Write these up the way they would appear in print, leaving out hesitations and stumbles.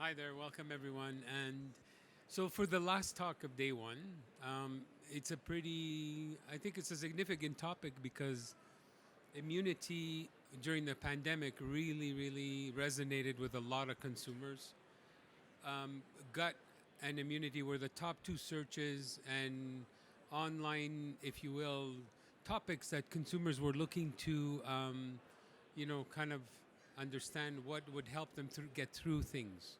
Hi there, welcome everyone. And so for the last talk of day one, I think it's a significant topic because immunity during the pandemic really resonated with a lot of consumers. Gut and immunity were the top two searches and online, if you will, topics that consumers were looking to, kind of understand what would help them get through things.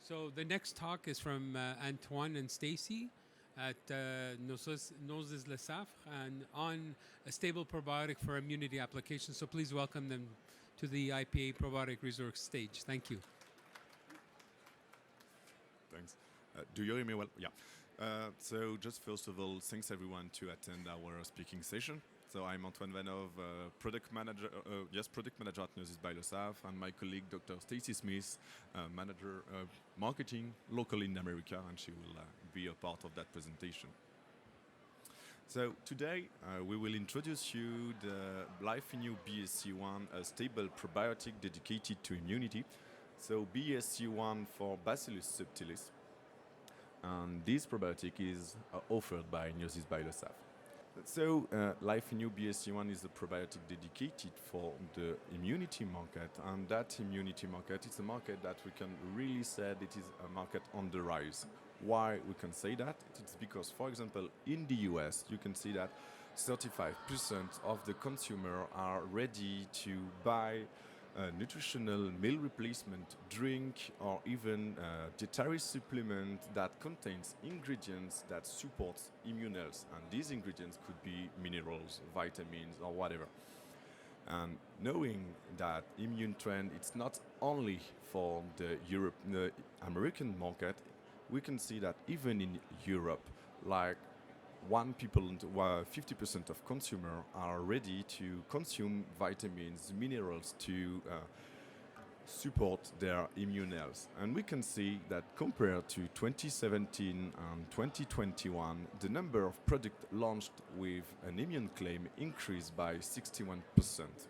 So the next talk is from Antoine and Stacey at Noses Le Safre and on a stable probiotic for immunity applications. So please welcome them to the IPA Probiotic Resource stage. Thank you. Thanks. Do you hear me well? Yeah. So just first of all, thanks everyone to attend our speaking session. So I'm Antoine Vanhove, product manager at Noses by Le Safre, and my colleague Dr. Stacey Smith, manager of marketing local in America, and she will be a part of that presentation. So today we will introduce you the LifeinU BSCU1, a stable probiotic dedicated to immunity. So BSCU1 for Bacillus subtilis. And this probiotic is offered by Noses by Le Safre. So LifeinU BSCU1 is a probiotic dedicated for the immunity market, and that immunity market is a market that we can really say it is a market on the rise. Why we can say that? It's because, for example, in the US, you can see that 35% of the consumer are ready to buy a nutritional meal replacement drink or even a dietary supplement that contains ingredients that support immune health. And these ingredients could be minerals, vitamins, or whatever. And knowing that immune trend, it's not only for the American market, we can see that even in Europe, like 50% of consumers are ready to consume vitamins, minerals to support their immune health. And we can see that compared to 2017 and 2021, the number of products launched with an immune claim increased by 61%.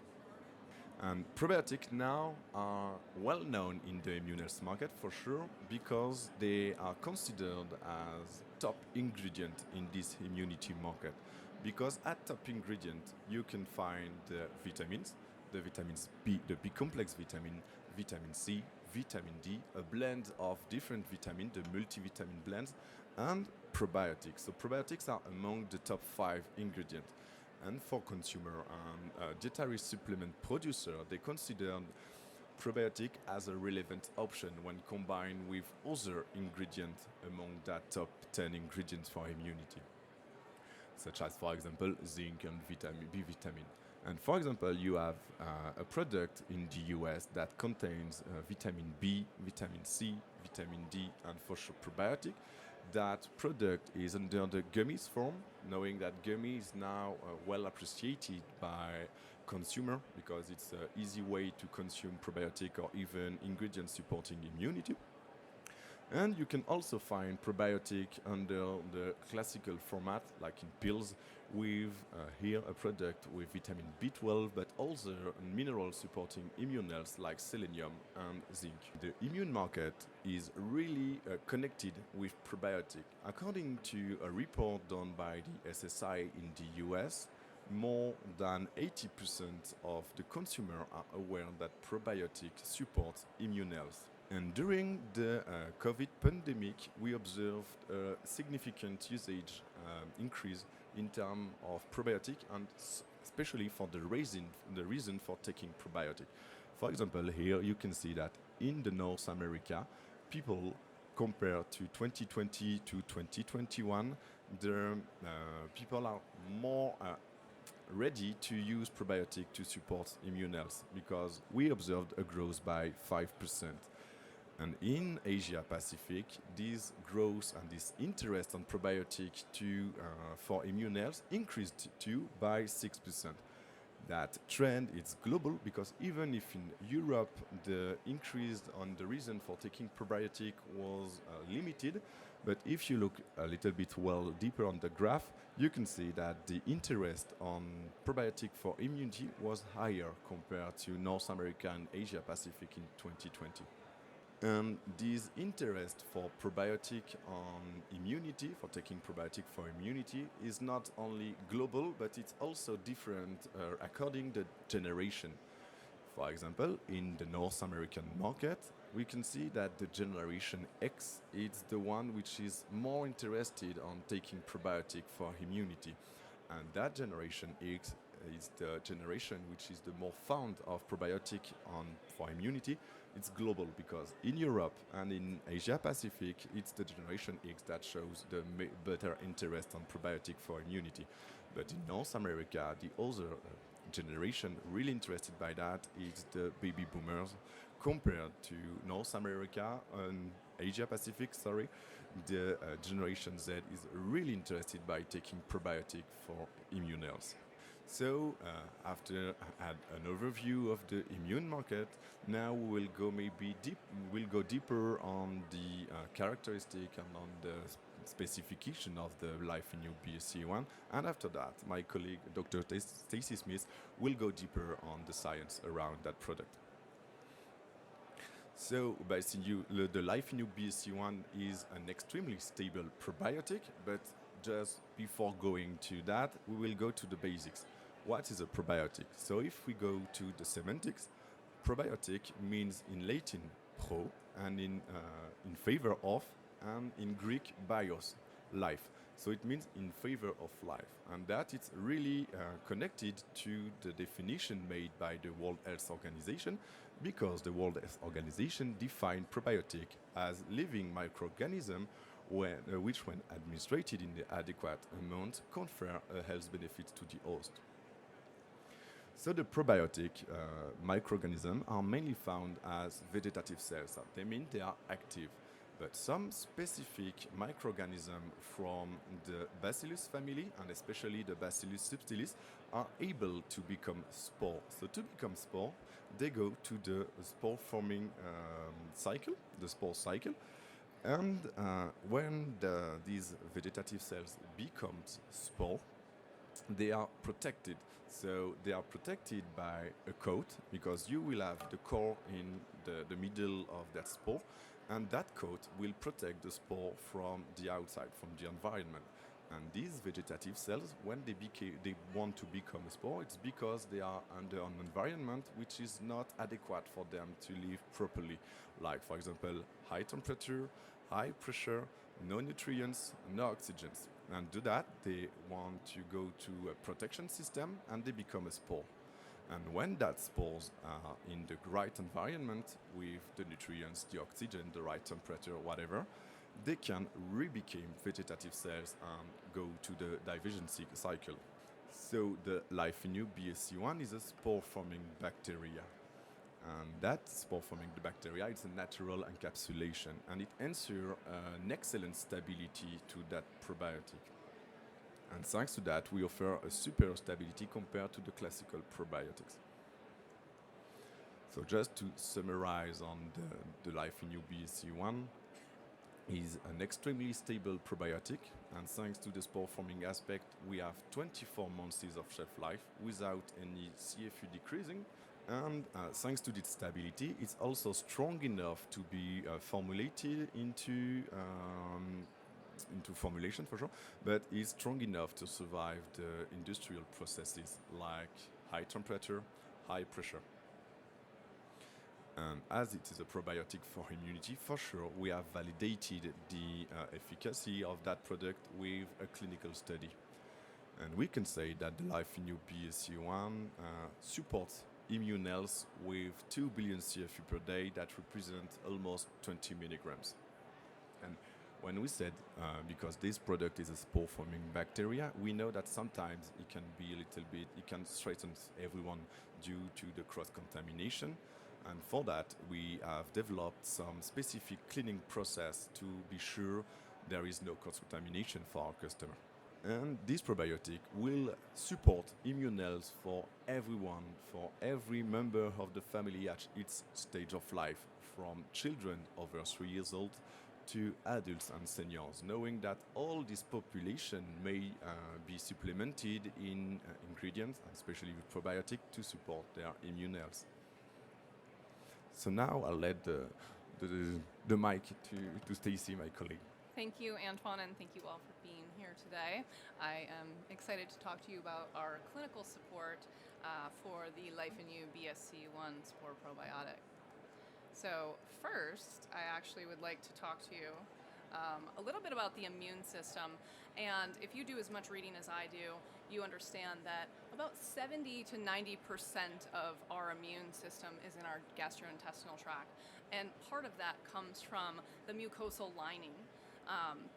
And probiotics now are well known in the immune health market for sure because they are considered as top ingredient in this immunity market. Because at top ingredient you can find the vitamins, the vitamins B, the B complex vitamin, vitamin C, vitamin D, a blend of different vitamins, the multivitamin blends, and probiotics. So probiotics are among the top 5 ingredients. And for consumer and dietary supplement producer, they consider probiotic as a relevant option when combined with other ingredients among that top 10 ingredients for immunity, such as, for example, zinc and B vitamin. And for example, you have a product in the US that contains vitamin B, vitamin C, vitamin D, and for sure probiotic. That product is under the gummies form, knowing that gummy is now well appreciated by consumer because it's an easy way to consume probiotic or even ingredients supporting immunity. And you can also find probiotic under the classical format, like in pills, with here a product with vitamin B12, but also minerals supporting immune health like selenium and zinc. The immune market is really connected with probiotic. According to a report done by the SSI in the US, more than 80% of the consumer are aware that probiotic supports immune health. And during the COVID pandemic, we observed a significant usage increase in terms of probiotic, and especially for the reason for taking probiotic. For example, here you can see that in the North America, people compared to 2020 to 2021, the people are more ready to use probiotic to support immune health because we observed a growth by 5%. And in Asia Pacific, this growth and this interest on probiotic for immune health increased by 6%. That trend is global because even if in Europe the increase on the reason for taking probiotic was limited, but if you look a little bit deeper on the graph, you can see that the interest on probiotic for immunity was higher compared to North America and Asia Pacific in 2020. And this interest for probiotic on immunity, for taking probiotic for immunity, is not only global, but it's also different according to generation. For example, in the North American market, we can see that the generation X is the one which is more interested on taking probiotic for immunity. And that generation X is the generation which is the more fond of probiotic on for immunity. It's global because in Europe and in Asia Pacific, it's the generation X that shows the better interest on probiotic for immunity. But in North America, the other generation really interested by that is the baby boomers. Compared to North America and Asia Pacific, sorry, the Generation Z is really interested by taking probiotic for immune health. So after I had an overview of the immune market, now we'll go deeper on the characteristic and on the specification of the LifeinU BSCU1, and after that, my colleague Dr. Stacey Smith will go deeper on the science around that product. So basically, the LifeinU BSCU1 is an extremely stable probiotic, but just before going to that, we will go to the basics. What is a probiotic? So if we go to the semantics, probiotic means in Latin pro, and in favor of, and in Greek bios, life. So it means in favor of life, and that it's really connected to the definition made by the World Health Organization, because the World Health Organization defined probiotic as living microorganism which, when administered in the adequate amount, confer a health benefit to the host. So the probiotic microorganisms are mainly found as vegetative cells. They mean they are active. But some specific microorganisms from the Bacillus family, and especially the Bacillus subtilis, are able to become spore. So to become spore, they go to the spore-forming cycle, the spore cycle. And when these vegetative cells become spore, they are protected. So they are protected by a coat, because you will have the core in the middle of that spore, and that coat will protect the spore from the outside, from the environment. And these vegetative cells, when they want to become a spore, it's because they are under an environment which is not adequate for them to live properly. Like, for example, high temperature, high pressure, no nutrients, no oxygen. And do that, they want to go to a protection system, and they become a spore. And when that spores are in the right environment with the nutrients, the oxygen, the right temperature, whatever, they can re-become vegetative cells and go to the division cycle. So the LifeinU BSCU1 is a spore-forming bacteria. And that spore-forming bacteria is a natural encapsulation, and it ensures an excellent stability to that probiotic. And thanks to that, we offer a superior stability compared to the classical probiotics. So just to summarize on the LifeinU BSCU1, is an extremely stable probiotic, and thanks to the spore-forming aspect, we have 24 months of shelf life without any CFU decreasing. And thanks to its stability, it's also strong enough to be formulated into formulation for sure, but is strong enough to survive the industrial processes like high temperature, high pressure. And as it is a probiotic for immunity, for sure, we have validated the efficacy of that product with a clinical study. And we can say that the LifeinU BSCU1 supports immune health with 2 billion CFU per day, that represent almost 20 milligrams. And when we said, because this product is a spore-forming bacteria, we know that sometimes it can be a little bit, it can threaten everyone due to the cross-contamination. And for that, we have developed some specific cleaning process to be sure there is no cross-contamination for our customer. And this probiotic will support immune health for everyone, for every member of the family at its stage of life, from children over 3 years old to adults and seniors, knowing that all this population may be supplemented in ingredients, especially with probiotic, to support their immune health. So now I'll let the mic to Stacey, my colleague. Thank you, Antoine, and thank you all for being here today. I am excited to talk to you about our clinical support for the LifeinU BSCU1 Spore Probiotic. So first, I actually would like to talk to you a little bit about the immune system. And if you do as much reading as I do, you understand that about 70 to 90% of our immune system is in our gastrointestinal tract. And part of that comes from the mucosal lining.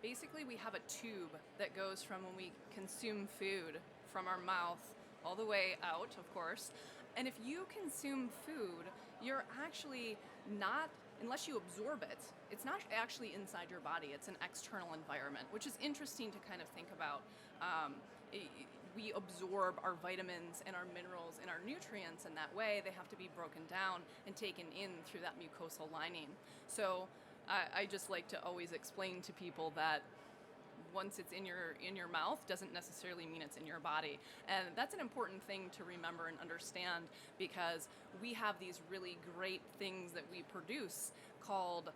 Basically, we have a tube that goes from when we consume food from our mouth all the way out, of course. And if you consume food, you're actually not, unless you absorb it, it's not actually inside your body. It's an external environment, which is interesting to kind of think about. We absorb our vitamins and our minerals and our nutrients in that way. They have to be broken down and taken in through that mucosal lining. So I just like to always explain to people that once it's in your mouth doesn't necessarily mean it's in your body. And that's an important thing to remember and understand, because we have these really great things that we produce called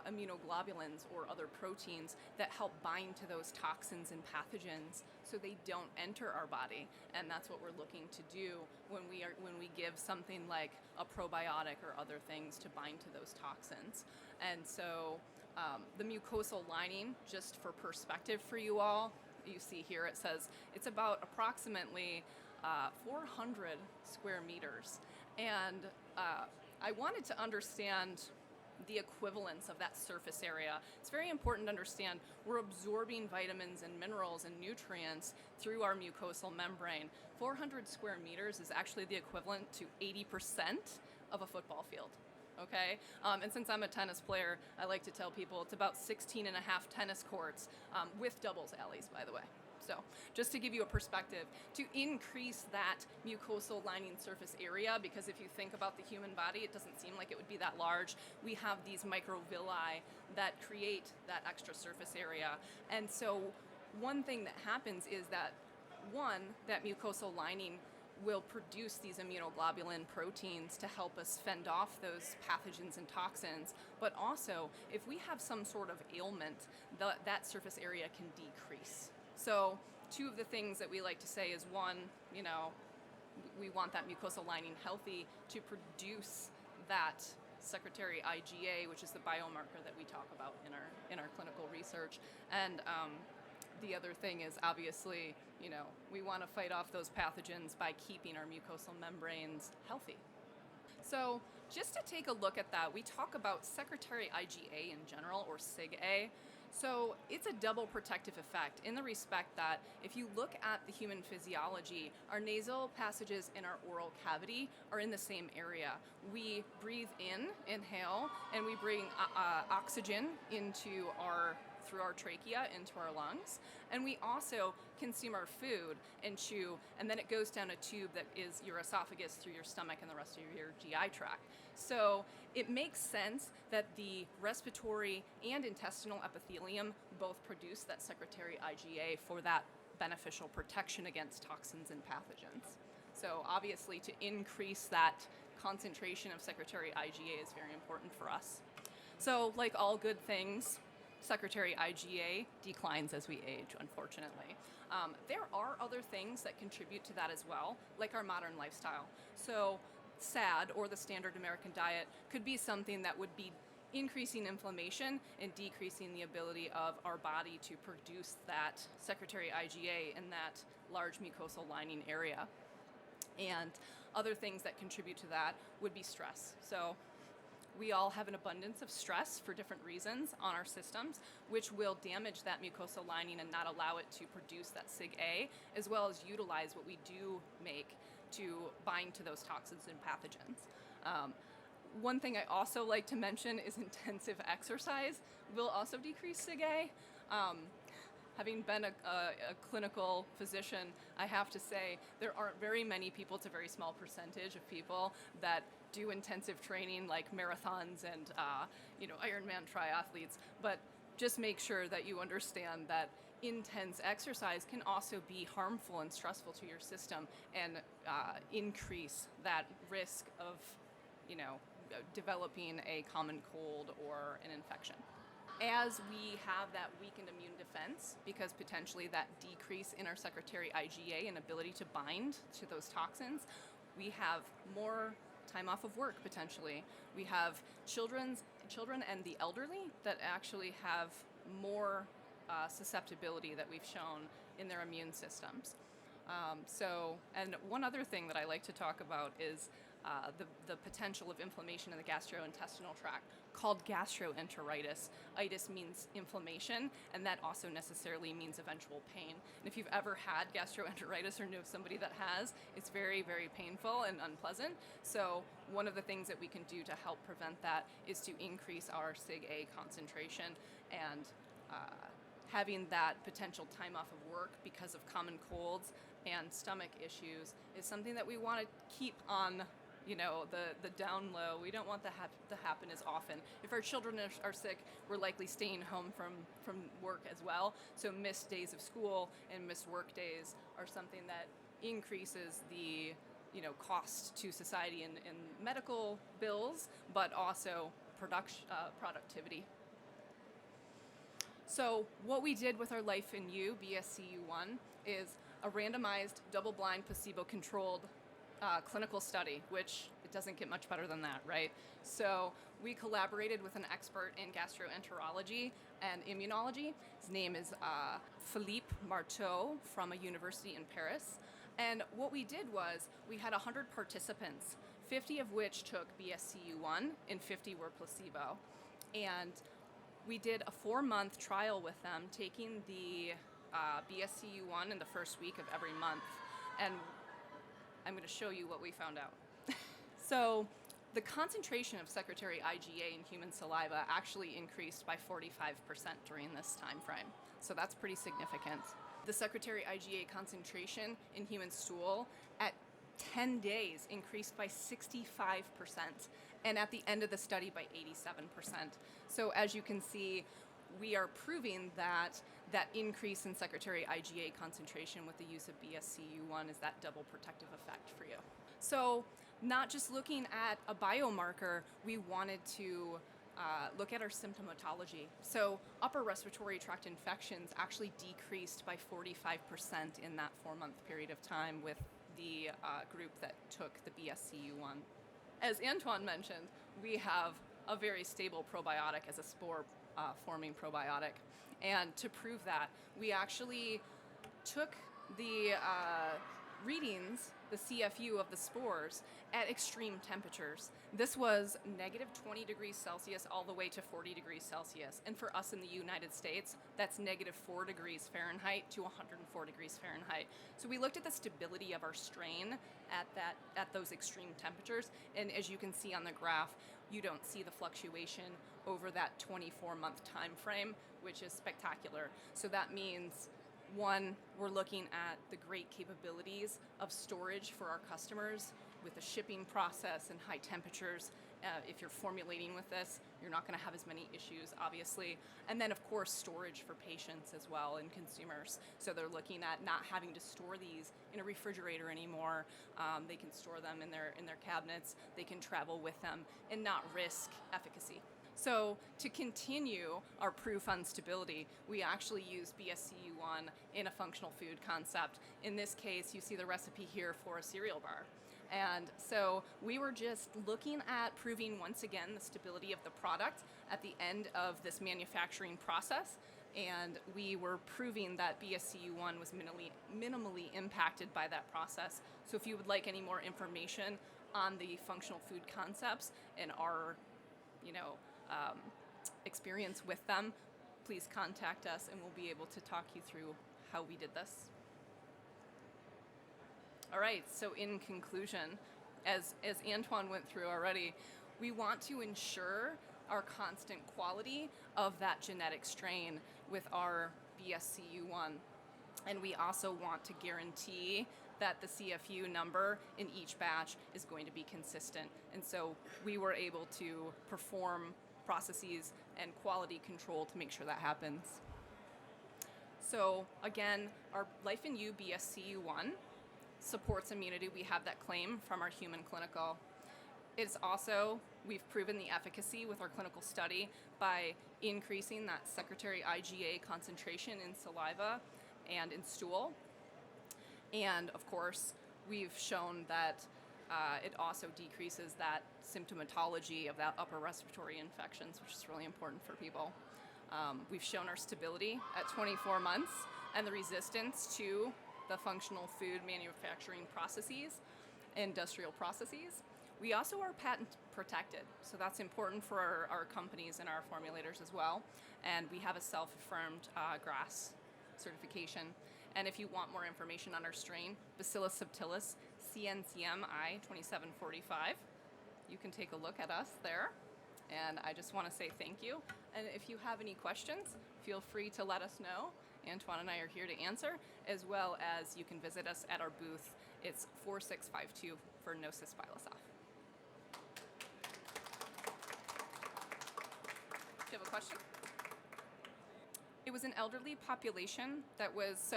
immunoglobulins or other proteins that help bind to those toxins and pathogens so they don't enter our body. And that's what we're looking to do when we give something like a probiotic or other things to bind to those toxins. And so the mucosal lining, just for perspective for you all, you see here it says it's about approximately 400 square meters. And I wanted to understand the equivalence of that surface area. It's very important to understand we're absorbing vitamins and minerals and nutrients through our mucosal membrane. 400 square meters is actually the equivalent to 80% of a football field. Okay, and since I'm a tennis player, I like to tell people it's about 16 and a half tennis courts with doubles alleys, by the way. So just to give you a perspective, to increase that mucosal lining surface area, because if you think about the human body, it doesn't seem like it would be that large. We have these microvilli that create that extra surface area. And so one thing that happens is that, that mucosal lining will produce these immunoglobulin proteins to help us fend off those pathogens and toxins. But also, if we have some sort of ailment, that surface area can decrease. So two of the things that we like to say is, one, we want that mucosal lining healthy to produce that secretory IgA, which is the biomarker that we talk about in our clinical research. And the other thing is, obviously, we want to fight off those pathogens by keeping our mucosal membranes healthy. So just to take a look at that, we talk about secretory IgA in general, or sigA. So it's a double protective effect in the respect that if you look at the human physiology, our nasal passages and our oral cavity are in the same area. We breathe in, inhale, and we bring oxygen through our trachea into our lungs, and we also consume our food and chew, and then it goes down a tube that is your esophagus through your stomach and the rest of your GI tract. So it makes sense that the respiratory and intestinal epithelium both produce that secretory IgA for that beneficial protection against toxins and pathogens. So obviously, to increase that concentration of secretory IgA is very important for us. So like all good things, secretory IgA declines as we age, unfortunately. There are other things that contribute to that as well, like our modern lifestyle. So SAD, or the standard American diet, could be something that would be increasing inflammation and decreasing the ability of our body to produce that secretory IgA in that large mucosal lining area. And other things that contribute to that would be stress. So we all have an abundance of stress for different reasons on our systems, which will damage that mucosal lining and not allow it to produce that sigA, as well as utilize what we do make to bind to those toxins and pathogens. One thing I also like to mention is intensive exercise will also decrease sigA. Having been a clinical physician, I have to say there aren't very many people, it's a very small percentage of people that do intensive training like marathons and Ironman triathletes, but just make sure that you understand that intense exercise can also be harmful and stressful to your system and increase that risk of developing a common cold or an infection. As we have that weakened immune defense, because potentially that decrease in our secretory IgA and ability to bind to those toxins, we have more time off of work potentially. We have children and the elderly that actually have more susceptibility that we've shown in their immune systems. And one other thing that I like to talk about is the potential of inflammation in the gastrointestinal tract, called gastroenteritis. Itis means inflammation, and that also necessarily means eventual pain. And if you've ever had gastroenteritis or know somebody that has, it's very, very painful and unpleasant. So one of the things that we can do to help prevent that is to increase our sigA concentration, and having that potential time off of work because of common colds and stomach issues is something that we want to keep on the down low. We don't want that to happen as often. If our children are sick, we're likely staying home from work as well. So missed days of school and missed work days are something that increases the cost to society in medical bills, but also productivity. So what we did with our LifeinU BSCU1 is a randomized, double-blind, placebo-controlled clinical study, which it doesn't get much better than that, right? So we collaborated with an expert in gastroenterology and immunology. His name is Philippe Marteau from a university in Paris. And what we did was we had 100 participants, 50 of which took BSCU1 and 50 were placebo. And we did a 4-month trial with them, taking the BSCU1 in the first week of every month. And I'm going to show you what we found out. So the concentration of secretory IgA in human saliva actually increased by 45% during this time frame. So that's pretty significant. The secretory IgA concentration in human stool at 10 days increased by 65%, and at the end of the study by 87%. So as you can see, we are proving that increase in secretory IgA concentration with the use of BSCU1 is that double protective effect for you. So not just looking at a biomarker, we wanted to look at our symptomatology. So upper respiratory tract infections actually decreased by 45% in that 4-month period of time with the group that took the BSCU1. As Antoine mentioned, we have a very stable probiotic as a spore forming probiotic. And to prove that, we actually took the readings, the CFU of the spores, at extreme temperatures. This was negative 20 degrees Celsius all the way to 40 degrees Celsius. And for us in the United States, that's negative 4 degrees Fahrenheit to 104 degrees Fahrenheit. So we looked at the stability of our strain at those extreme temperatures. And as you can see on the graph, you don't see the fluctuation over that 24-month time frame, which is spectacular. So that means, one, we're looking at the great capabilities of storage for our customers with the shipping process and high temperatures. If you're formulating with this, you're not going to have as many issues, obviously. And then, of course, storage for patients as well and consumers. So they're looking at not having to store these in a refrigerator anymore. They can store them in their cabinets. They can travel with them and not risk efficacy. So to continue our proof on stability, we actually use BSCU1 in a functional food concept. In this case, you see the recipe here for a cereal bar. And so we were just looking at proving once again the stability of the product at the end of this manufacturing process. And we were proving that BSCU1 was minimally impacted by that process. So if you would like any more information on the functional food concepts and our, experience with them, please contact us and we'll be able to talk you through how we did this. All right, so in conclusion, as Antoine went through already, we want to ensure our constant quality of that genetic strain with our BSCU1. And we also want to guarantee that the CFU number in each batch is going to be consistent. And so we were able to perform processes and quality control to make sure that happens. So again, our LifeinU BSCU1 supports immunity. We have that claim from our human clinical. It's also, we've proven the efficacy with our clinical study by increasing that secretory IgA concentration in saliva and in stool. And of course, we've shown that it also decreases that symptomatology of that upper respiratory infections, which is really important for people. We've shown our stability at 24 months and the resistance to the functional food manufacturing processes, industrial processes. We also are patent protected, so that's important for our companies and our formulators as well. And we have a self-affirmed GRAS certification. And if you want more information on our strain, Bacillus subtilis CNCMI 2745, you can take a look at us there. And I just want to say thank you. And if you have any questions, feel free to let us know. Antoine and I are here to answer, as well as you can visit us at our booth. It's 4652 for Gnosis Bilosoft. Do you have a question? It was an elderly population that was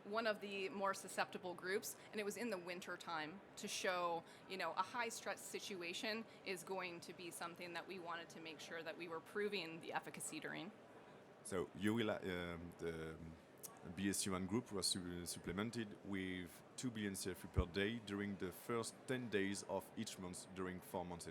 one of the more susceptible groups, and it was in the winter time to show, a high stress situation is going to be something that we wanted to make sure that we were proving the efficacy during. So you will, the BSCU1 group was supplemented with 2 billion CFU per day during the first 10 days of each month during 4 months.